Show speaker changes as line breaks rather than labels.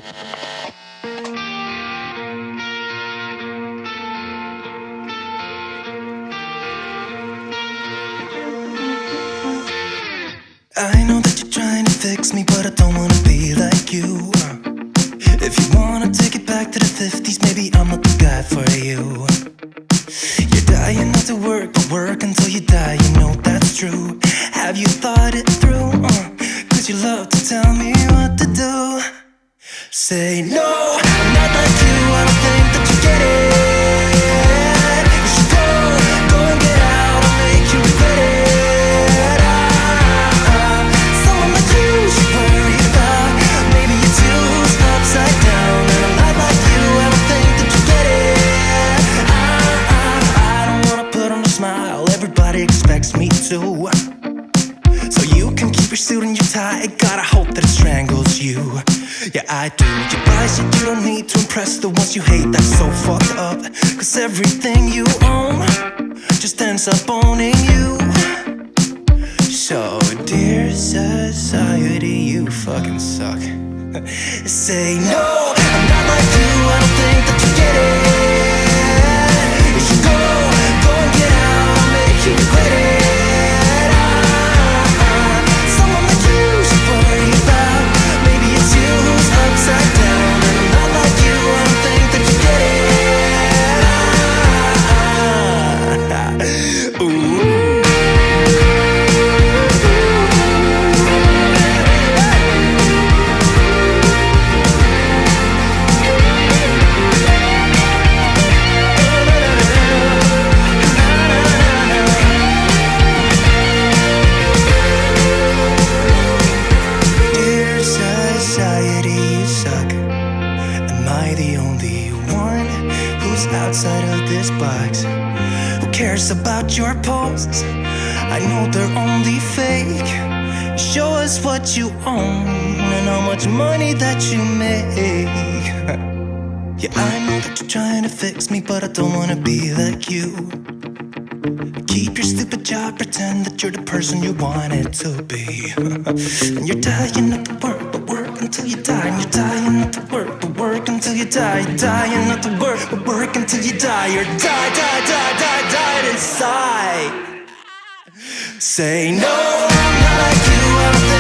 I know that you're trying to fix me, but I don't wanna be like you. If you wanna take it back to the 50s, maybe I'm not the guy for you. You're dying not to work, but work until you die, you know that's true. Have you thought it through? Cause you love to tell me what to do. Say no, I'm not like you, I don't think that you get it. You should go and get out, I'll make you regret it. Someone like you should worry about. Maybe your two's upside down, and I'm not like you, I don't think that you get it. I don't wanna put on a smile, everybody expects me to. So you can keep your suit and your tie, gotta hope that it strangles you. Yeah, I do. You buy shit you don't need to impress the ones you hate, that's so fucked up. Cause everything you own just ends up owning you. So, dear society, you fucking suck. Say no, I'm not like you, I don't think that you get it. You should go and get out, I'll make you regret it. Someone like you should worry about. Maybe it's you who's upside down, and I'm not like you, I don't think that you get it. Ooh. Outside of this box, who cares about your posts? I know they're only fake. Show us what you own and how much money that you make. Yeah, I know that you're trying to fix me, but I don't wanna be like you. Keep your stupid job, pretend that you're the person you wanted to be. And you're dying not to work, but work until you die. And you're dying not to work, but work until you die. You're dying not to work, but work until you die. You're die inside. Say no, I'm not like you, I don't think